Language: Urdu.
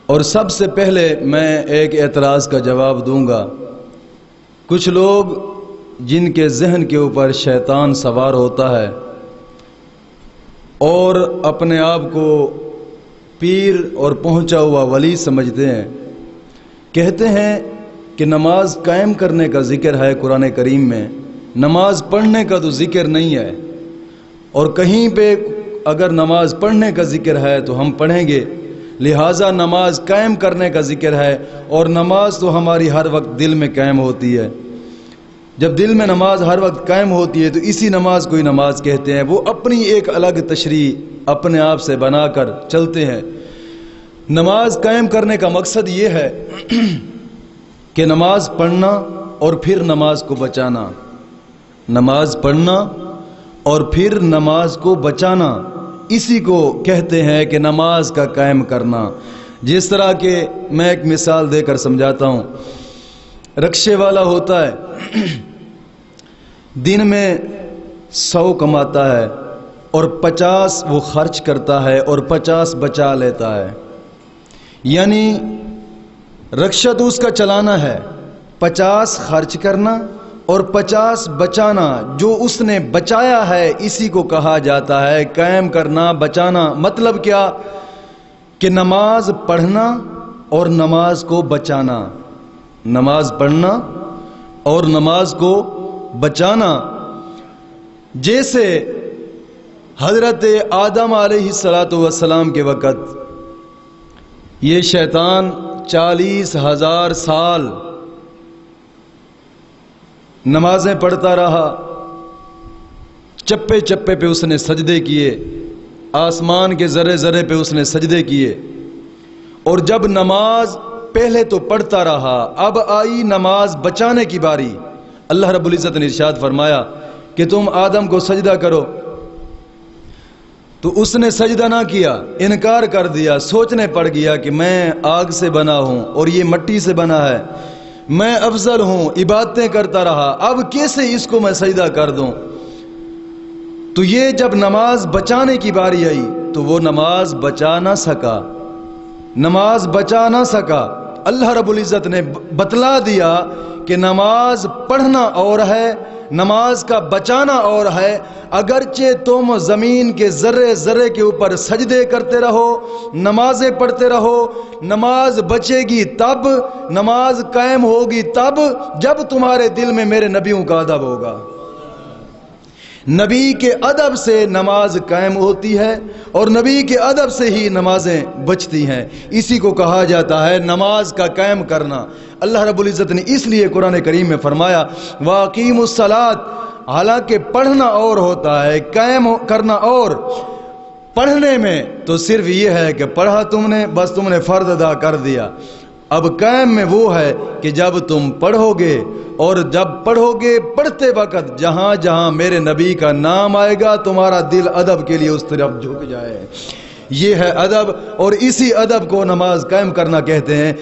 اور سب سے پہلے میں ایک اعتراض کا جواب دوں گا۔ کچھ لوگ جن کے ذہن کے اوپر شیطان سوار ہوتا ہے اور اپنے آپ کو پیر اور پہنچا ہوا ولی سمجھتے ہیں، کہتے ہیں کہ نماز قائم کرنے کا ذکر ہے قرآن کریم میں، نماز پڑھنے کا تو ذکر نہیں ہے، اور کہیں پہ اگر نماز پڑھنے کا ذکر ہے تو ہم پڑھیں گے، لہٰذا نماز قائم کرنے کا ذکر ہے، اور نماز تو ہماری ہر وقت دل میں قائم ہوتی ہے۔ جب دل میں نماز ہر وقت قائم ہوتی ہے تو اسی نماز کو ہی نماز کہتے ہیں۔ وہ اپنی ایک الگ تشریح اپنے آپ سے بنا کر چلتے ہیں۔ نماز قائم کرنے کا مقصد یہ ہے کہ نماز پڑھنا اور پھر نماز کو بچانا، نماز پڑھنا اور پھر نماز کو بچانا، اسی کو کہتے ہیں کہ نماز کا قائم کرنا۔ جس طرح کہ میں ایک مثال دے کر سمجھاتا ہوں۔ رکشے والا ہوتا ہے، دن میں 100 کماتا ہے اور 50 وہ خرچ کرتا ہے اور 50 بچا لیتا ہے، یعنی رکشہ تو اس کا چلانا ہے، 50 خرچ کرنا اور 50 بچانا۔ جو اس نے بچایا ہے اسی کو کہا جاتا ہے قائم کرنا، بچانا۔ مطلب کیا کہ نماز پڑھنا اور نماز کو بچانا، نماز پڑھنا اور نماز کو بچانا۔ جیسے حضرت آدم علیہ السلام کے وقت یہ شیطان 40,000 سال نمازیں پڑھتا رہا، چپے چپے پہ اس نے سجدے کیے، آسمان کے ذرے ذرے پہ اس نے سجدے کیے، اور جب نماز پہلے تو پڑھتا رہا، اب آئی نماز بچانے کی باری، اللہ رب العزت نے ارشاد فرمایا کہ تم آدم کو سجدہ کرو، تو اس نے سجدہ نہ کیا، انکار کر دیا، سوچنے پڑ گیا کہ میں آگ سے بنا ہوں اور یہ مٹی سے بنا ہے، میں افضل ہوں، عبادتیں کرتا رہا، اب کیسے اس کو میں سجدہ کر دوں؟ تو یہ جب نماز بچانے کی باری آئی تو وہ نماز بچا نہ سکا، نماز بچا نہ سکا۔ اللہ رب العزت نے بتلا دیا کہ نماز پڑھنا اور ہے، نماز کا بچانا اور ہے۔ اگرچہ تم زمین کے ذرے ذرے کے اوپر سجدے کرتے رہو، نمازیں پڑھتے رہو، نماز بچے گی تب، نماز قائم ہوگی تب جب تمہارے دل میں میرے نبیوں کا ادب ہوگا۔ نبی کے ادب سے نماز قائم ہوتی ہے اور نبی کے ادب سے ہی نمازیں بچتی ہیں، اسی کو کہا جاتا ہے نماز کا قائم کرنا۔ اللہ رب العزت نے اس لیے قرآن کریم میں فرمایا وَأَقِيمُوا الصَّلَاةَ، حالانکہ پڑھنا اور ہوتا ہے، قائم کرنا اور۔ پڑھنے میں تو صرف یہ ہے کہ پڑھا تم نے، بس تم نے فرض ادا کر دیا۔ اب قائم میں وہ ہے کہ جب تم پڑھو گے، اور جب پڑھو گے پڑھتے وقت جہاں جہاں میرے نبی کا نام آئے گا تمہارا دل ادب کے لیے اس طرف جھک جائے۔ یہ ہے ادب، اور اسی ادب کو نماز قائم کرنا کہتے ہیں۔